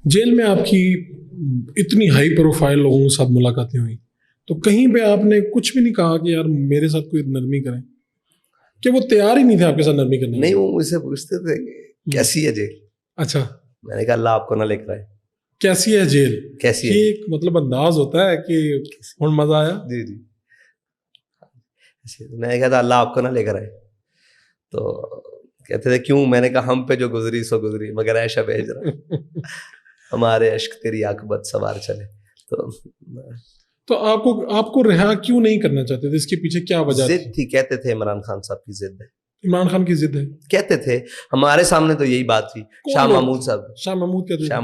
Jail में आपकी इतनी हाई प्रोफाइल लोगों के साथ मुलाकातें हुई, तो कहीं पे आपने कुछ भी नहीं कहा कि यार मेरे साथ कोई नरमी करें? कि वो तैयार ही नहीं थे आपके साथ नरमी करने? नहीं, वो मुझसे पूछते थे कैसी है जेल। अच्छा, मैंने कहा अल्लाह आपको ना लेकर आए। कैसी है जेल? कैसी है? ये एक मतलब अंदाज होता है कि और मजा आया। जी जी, मैंने कहा था अल्लाह आपको ना लेकर आए। तो कहते थे क्यों? मैंने कहा हम पे जो गुजरी सो गुजरी, मगर ऐशा भेज रहा हमारे अश्क तेरी आकबत सवार चले। तो आपको रिहा क्यों नहीं करना चाहते थे? इसके पीछे क्या वजह जिद थी। कहते थे इमरान खान साहब की जिद है। इमरान खान की जिद है कहते थे, हमारे सामने तो यही बात थी। शाह महमूद साहब, शाह महमूद कहते थे। शाह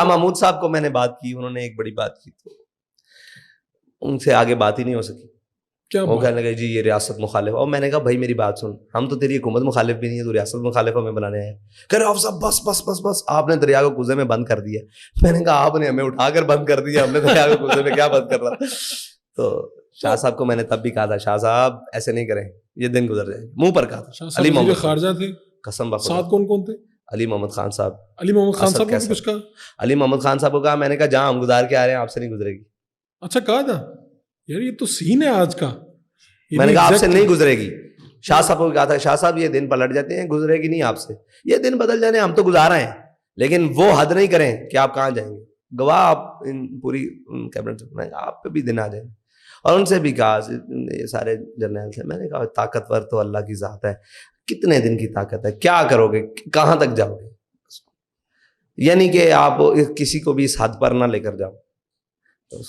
महमूद साहब को मैंने बात की, उन्होंने एक बड़ी बात की, तो उनसे आगे बात ही नहीं हो सकी। क्या वो कहने लगे जी ये रियासत मुखालिफ। और मैंने कहा भाई मेरी बात सुन, हम तो तेरी हुकूमत मुखालिफ भी नहीं है, तो रियासत मुखालिफ हमें बनाने आए। कह रहे साहब बस बस बस बस, आपने दरिया को कुएं में बंद कर दिया। मैंने कहा आपने हमें उठाकर बंद कर दिया, हमने दरिया को कुएं में क्या बंद कर रहा। तो शाह साहब को मैंने तब भी कहा था, शाह साहब ऐसे नहीं करें, ये दिन गुजर जाएंगे, मुंह पर कहा था। अली मोहम्मद खारजा थे, कसम साथ कौन कौन थे? अली मोहम्मद खान साहब। अली मोहम्मद खान साहब को कुछ कहा? अली मोहम्मद खान साहब को कहा, मैंने कहा जहां हम गुजार के आ रहे हैं आपसे नहीं गुजरेगी। अच्छा कहा था? यार ये तो सीन है आज का। मैंने कहा आपसे नहीं गुजरेगी। शाह साहब को कहा था, शाह साहब ये दिन पलट जाते हैं, गुजरेगी नहीं आपसे। ये दिन बदल जाने, हम तो गुजार रहे हैं, लेकिन वो हद नहीं करें कि आप कहाँ जाएंगे। गवाह आप इन पूरी कैबिनेट में, आप पे भी दिन आ जाएंगे। और उनसे भी कहा, ये सारे जर्नल थे, मैंने कहा ताकतवर तो अल्लाह की जात है, कितने दिन की ताकत है, क्या करोगे, कहाँ तक जाओगे? यानी कि आप किसी को भी इस हद पर ना लेकर जाओ। तो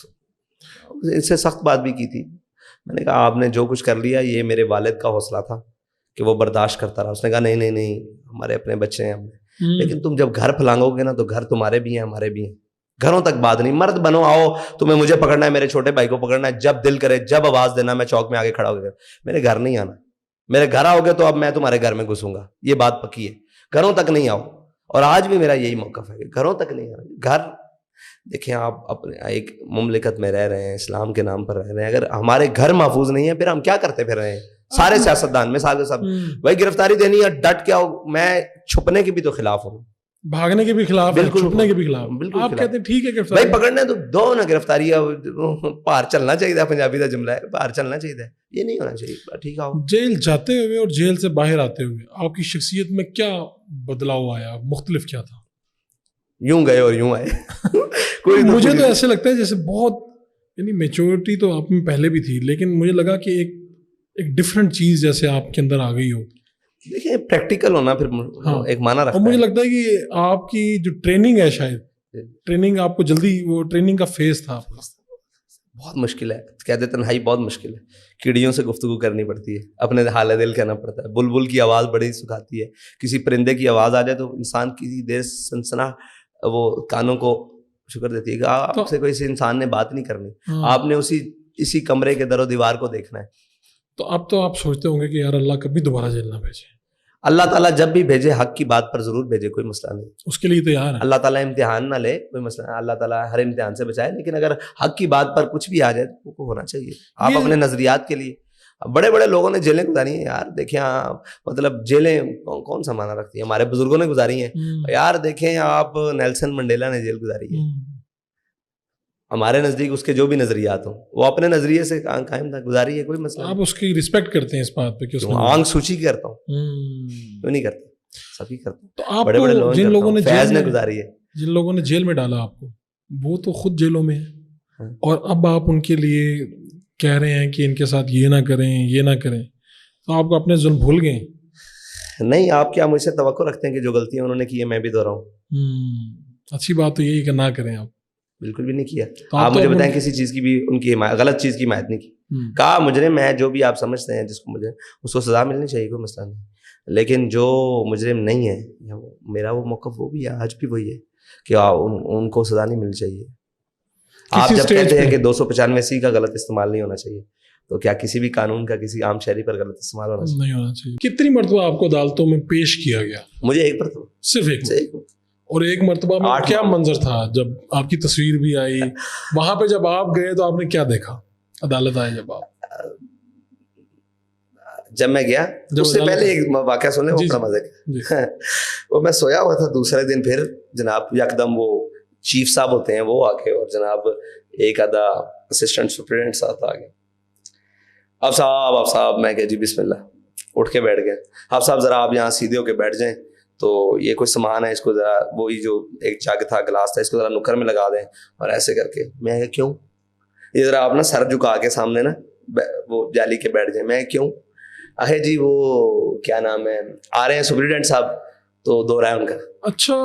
इससे सख्त बात भी की थी। मैंने कहा आपने जो कुछ कर लिया, ये मेरे वालिद का हौसला था कि वो बर्दाश्त करता रहा। उसने कहा नहीं नहीं नहीं, हमारे अपने बच्चे हैं हमने, लेकिन तुम जब घर फैलाओगे ना, तो घर तुम्हारे भी हैं हमारे भी हैं। घरों तक बात नहीं, मर्द बनो, आओ, तुम्हें मुझे पकड़ना है, मेरे छोटे भाई को पकड़ना है, जब दिल करे जब आवाज देना, मैं चौक में आगे खड़ा होकर, मेरे घर नहीं आना। मेरे घर आओगे तो अब मैं तुम्हारे घर में घुसूंगा, ये बात पक्की है। घरों तक नहीं आओ। और आज भी मेरा यही मौकफ है कि घरों तक नहीं आना। घर देखें, आप अपने एक मुमलिकत में रह रहे हैं, इस्लाम के नाम पर रह रहे हैं, अगर हमारे घर महफूज नहीं है, फिर हम क्या करते फिर रहे हैं? सारे सियासतदान में सारे सब भाई गिरफ्तारी देनी है, डट क्या हो। मैं छुपने के भी तो खिलाफ हूँ, भागने के भी खिलाफ, बिल्कुल छुपने के भी खिलाफ। बिल्कुल आप कहते हैं ठीक है गिरफ्तारी भाई पकड़ना है तो दो ना गिरफ्तारी, पार चलना चाहिए। पंजाबी का जुमला है, पार चलना चाहिए, ये नहीं होना चाहिए। ठीक है, जेल जाते हुए और जेल से बाहर आते हुए आपकी शख्सियत में क्या बदलाव आया, मुख्तलिफ क्या था? यूं गए और यूं आए। कोई मुझे तो ऐसे लगता है जैसे बहुत, यानी मेच्योरिटी तो आप में पहले भी थी, लेकिन मुझे लगा कि एक डिफरेंट चीज जैसे आपके अंदर आ गई हो। देखिए प्रैक्टिकल होना फिर एक माना रखता है। और मुझे लगता है कि आपकी जो ट्रेनिंग है, शायद ट्रेनिंग आपको जल्दी, वो ट्रेनिंग का फेज था आपका। बहुत मुश्किल है, कहते तन्हाई बहुत मुश्किल है। कीड़ियों से गुफ्तगू करनी पड़ती है, अपने हाल दिल कहना पड़ता है। बुलबुल की आवाज़ बड़ी सुखाती है, किसी परिंदे की आवाज़ आ जाए तो इंसान की देर सनसना वो कानों को शुक्र देती है कि आपसे कोई इंसान ने बात नहीं करनी, आपने इसी कमरे के दरो दीवार को देखना है। तो अब तो आप सोचते होंगे कि यार अल्लाह कभी दोबारा जेल ना भेजे। अल्लाह ताला जब भी भेजे हक की बात पर जरूर भेजे, कोई मसला नहीं, उसके लिए तैयार है। अल्लाह ताला इम्तिहान ना ले, कोई मसला नहीं, अल्लाह ताला हर इम्तिहान से बचाए, लेकिन अगर हक की बात पर कुछ भी आ जाए तो वो होना चाहिए। आप अपने नजरियात के लिए, बड़े बड़े लोगों ने जेलें गुजारी हैं यार, देखें आप, मतलब जेलें कौन सा माना रखती है, हमारे बुजुर्गों ने गुजारी हैं यार। देखें आप, नेल्सन मंडेला ने जेल गुजारी है। हमारे नजदीक उसके जो भी नजरियात हो, वो अपने नजरिए से कायम था, गुजारी है, कोई मसला। आप उसकी रिस्पेक्ट करते हैं इस बात पे कि उसने आंख सूची करता हूँ, क्यों नहीं करता, सभी करता हूँ। तो आप बड़े बड़े लोग, जिन लोगों ने फैज ने गुजारी है, जिन लोगों ने जेल में डाला आपको, वो तो खुद जेलों में है, और अब आप उनके लिए कह रहे हैं कि इनके साथ ये ना करें, ये ना करें, तो आप अपने जुल्म भूल गए? नहीं, आप क्या मुझसे तवक्को रखते हैं कि जो गलतियां उन्होंने की है मैं भी दोहराऊं? अच्छी बात तो यही कि ना करें। आप बिल्कुल भी नहीं किया। तो आप मुझे बताएं किसी चीज की भी उनकी गलत चीज की हिमायत नहीं की। कहा मुजरिम है, जो भी आप समझते हैं जिसको मुझे, उसको सजा मिलनी चाहिए, कोई मसला नहीं, लेकिन जो मुजरिम नहीं है, मेरा वो मौक़िफ़ वो भी है, आज भी वही है कि उनको सजा नहीं मिलनी चाहिए। आप जब कहते हैं कि 295C का गलत इस्तेमाल नहीं होना चाहिए, तो क्या किसी भी कानून का किसी आम शहरी पर गलत इस्तेमाल होना चाहिए? नहीं होना चाहिए। कितनी मरतबा आपको अदालतों में पेश किया गया? मुझे एक मरतबा, सिर्फ एक। और एक मरतबा में क्या मंजर था जब आपकी तस्वीर भी आई वहां पे? जब आप गए तो आपने क्या देखा? अदालत आए जब आप, جب میں گیا اس سے پہلے ایک واقعہ سن لیں, وہ بڑا مزے کا. وہ میں سویا ہوا تھا, دوسرے دن پھر جناب یکدم وہ چیف صاحب ہوتے ہیں وہ آ کے, اور جناب ایک آدھا اسسٹنٹ سپرنٹینڈنٹ ساتھ آ گئے. اب صاحب میں کہ جی بسم اللہ, اٹھ کے بیٹھ گئے. اب صاحب ذرا آپ یہاں سیدھے ہو کے بیٹھ جائیں, تو یہ کوئی سامان ہے اس کو ذرا, وہی جو ایک جگ تھا گلاس تھا, اس کو ذرا نکر میں لگا دیں, اور ایسے کر کے. میں کہ کیوں؟ یہ ذرا آپ نا سر جھکا کے سامنے نا وہ جالی کے بیٹھ جائیں. میں کیوں؟ اہے جی وہ کیا نام ہے, آ رہے ہیں سپرنٹینڈنٹ صاحب, تو دورہ ہے ان کا. اچھا.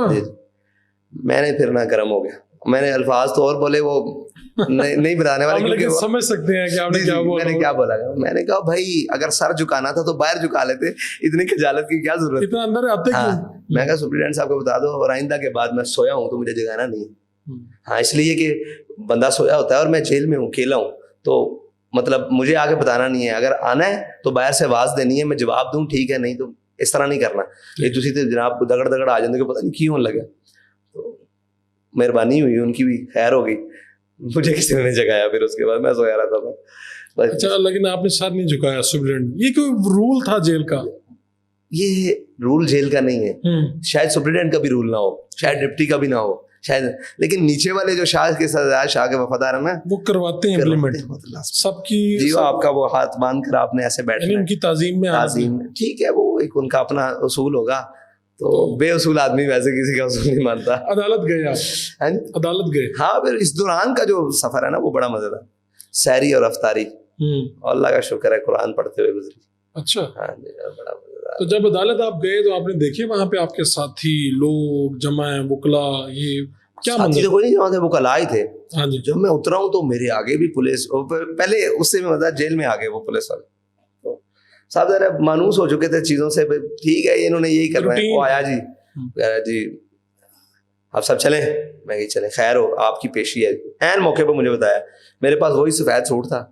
میں نے پھر نہ گرم ہو گیا, میں نے الفاظ تو اور بولے, وہ نہیں بتانے والے, لیکن سمجھ سکتے ہیں کہ آپ نے کیا بولا. میں نے کیا بولا, میں نے کہا بھائی اگر سر جھکانا تھا تو باہر جھکا لیتے, اتنی خجالت کی کیا ضرورت, اتنا اندر آتے کیوں. میں کہا سپرنٹینڈنٹ صاحب کو بتا دو, اور آئندہ کے بعد میں سویا ہوں تو مجھے جگانا نہیں ہے. ہاں اس لیے کہ بندہ سویا ہوتا ہے اور میں جیل میں ہوں, اکیلا ہوں, تو مطلب مجھے آگے بتانا نہیں ہے. اگر آنا ہے تو باہر سے آواز دینی ہے, میں جواب دوں ٹھیک ہے, نہیں تو اس طرح نہیں کرنا. یہ تسی تو جناب دگڑ آ جاندے کہ پتہ نہیں کیوں لگا. تو مہربانی ہوئی, ان کی بھی خیر ہو گئی, مجھے کسی نے نہیں جگایا. پھر اس کے بعد میں سویا رہتا تھا. اچھا, لیکن آپ نے سر نہیں جھکایا سپرنٹینڈنٹ, یہ کوئی رول تھا جیل کا؟ یہ رول جیل کا نہیں ہے, شاید سپرنٹینڈنٹ کا بھی رول نہ ہو, شاید ڈپٹی کا بھی نہ ہو شاید, لیکن نیچے والے جو شاہ کے سردار, شاہ کے وفادار ہیں نا, وہ کرواتے ہیں امپلیمنٹ سب کی. جی آپ کا وہ ہاتھ باندھ کر آپ نے ایسے بیٹھنا, ان کی تعظیم میں ٹھیک ہے, وہ ایک ان کا اپنا اصول ہوگا. تو بے اصول آدمی ویسے کسی کا اصول نہیں مانتا. عدالت گئے آپ؟ عدالت گئے. ہاں, پھر اس دوران کا جو سفر ہے نا وہ بڑا مزیدار, سحری اور افطاری, اللہ کا شکر ہے قرآن پڑھتے ہوئے گزری. اچھا. ہاں جی, بڑا مزیدار. تو جب عدالت آپ گئے تو آپ نے دیکھے وہاں پہ آپ کے ساتھی لوگ جمع ہیں, وکلا, یہ کیا ساتھی تو کوئی نہیں جمع تھے, وکلا ہی تھے. ہاں جی. جب میں اترا ہوں تو میرے آگے بھی پولیس, پہلے اس سے مزہ جیل میں آگے وہ پولیس والے صاحب ذرا مانوس ہو چکے تھے چیزوں سے, ٹھیک ہے انہوں نے یہی کرنا ہے. وہ آیا جی, کہہ رہا جی آپ سب چلیں. میں کہ چلیں, خیر ہو آپ کی پیشی ہے. عین موقع پہ مجھے بتایا, میرے پاس وہی سفید سوٹ تھا,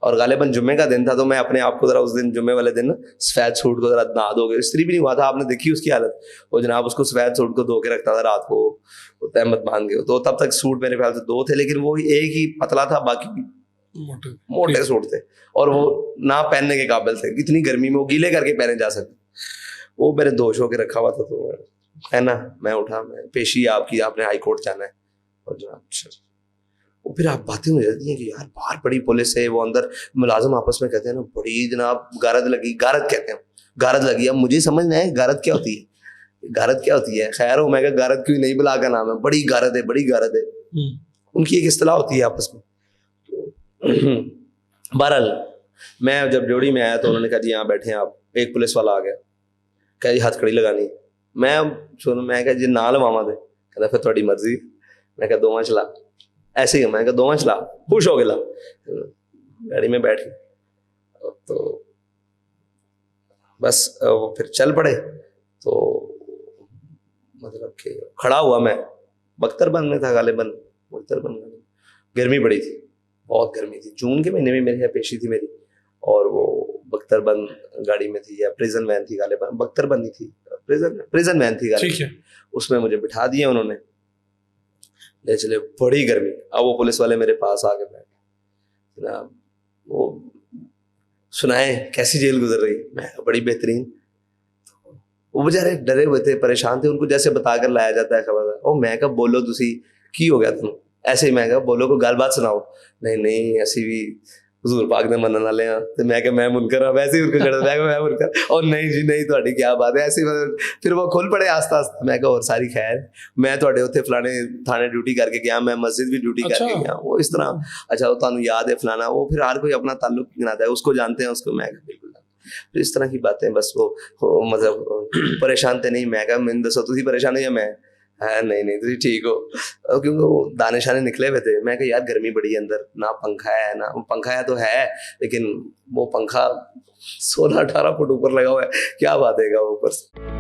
اور غالباً جمعے کا دن تھا, تو میں اپنے آپ کو ذرا اس دن جمعے والے دن سفید سوٹ کو ذرا نہا دو گے, استری بھی نہیں ہوا تھا, آپ نے دیکھی اس کی حالت, وہ جناب اس کو سفید سوٹ کو دھو کے رکھتا تھا رات کو تہمت باندھ کے. تو تب تک سوٹ میرے خیال سے 2 تھے, لیکن وہ ایک ہی پتلا تھا, باقی موٹے سوٹ تھے, اور وہ نہ پہننے کے قابل تھے. اتنی گرمی میں وہ گیلے کر کے پہنے جا سکتے, وہ میرے دوش ہو کے رکھا ہوا تھا. تو ہے نا, میں اٹھا, میں پیشی آپ کی, آپ نے ہائی کورٹ جانا ہے. اور جناب وہ پھر آپ باتیں ہو جاتی ہیں کہ یار باہر بڑی پولیس ہے, وہ اندر ملازم آپس میں کہتے ہیں نا بڑی جناب غارت لگی, غارت کہتے ہیں, غارت لگی. اب مجھے سمجھنا ہے غارت کیا ہوتی ہے, غارت کیا ہوتی ہے. خیر ہو, میں کہ غارت کیوں نہیں, بلا کا نام ہے, بڑی غارت ہے, بڑی غارت ہے, ان کی ایک اصطلاح ہوتی ہے آپس میں. بہرحال میں جب جوڑی میں آیا تو انہوں نے کہا جی یہاں بیٹھے ہیں آپ. ایک پولیس والا آ گیا, کہا جی ہتھ کڑی لگانی. میں کہا جی نہ لواما دے, کہتا پھر تھوڑی مرضی. میں کہا 2 چلا, ایسے ہی. میں کہا 2 چلا, خوش ہو گیا, گاڑی میں بیٹھ گیا. تو بس وہ پھر چل پڑے. تو مطلب کہ کھڑا ہوا میں, بختر بند میں تھا غالباً, بختر بند میں گرمی بڑی تھی, بہت گرمی تھی. جون کے مہینے میں میرے یہاں پیشی تھی میری, اور وہ بختر بند گاڑی میں تھی, یا پریزن وین تھی غالباً, بختر بند ہی تھی, پریزن وین تھی غالباً. اس میں مجھے بٹھا دیا انہوں نے, لے چلے. بڑی گرمی. اب وہ پولیس والے میرے پاس آ کے بیٹھے, جناب وہ سنائیں کیسی جیل گزر رہی. میں بڑی بہترین. وہ بیچارے ڈرے ہوئے تھے, پریشان تھے, ان کو جیسے بتا کر لایا جاتا ہے خبر. اور میں کہا بولو تسی کی ہو گیا تم, ایسے ہی. میں کہا بولو کوئی گل بات سناؤ. نہیں ایسی بھی حضور پاک نے منن والے ہیں. تو میں کہ میں منکر ہوں, ویسے ہی ان کو چڑھا, میں منکر. اور نہیں جی نہیں, تہاڈی کیا بات ہے, ایسے. پھر وہ کھل پڑے آہستہ آہستہ. میں کہا اور ساری خیر, میں تہاڈے اوتھے فلانے تھانے ڈیوٹی کر کے گیا, میں مسجد بھی ڈیوٹی کر کے گیا. وہ اس طرح, اچھا وہ تانوں یاد ہے فلانا, وہ پھر ہر کوئی اپنا تعلق گناتا ہے, اس کو جانتے ہیں اس کو. میں کہا بالکل. پھر اس طرح کی باتیں, بس وہ مطلب پریشان تھے نہیں. میں کہا میں دسو تسی پریشان ہو یا میں, نہیں تھی ٹھیک ہو, کیونکہ وہ دانے شانے نکلے ہوئے تھے. میں کہ یار گرمی بڑی ہے اندر, نہ پنکھا ہے, نہ پنکھا ہے تو ہے, لیکن وہ پنکھا 16-18 فٹ اوپر لگا ہوا ہے, کیا بات ہے گا اوپر سے.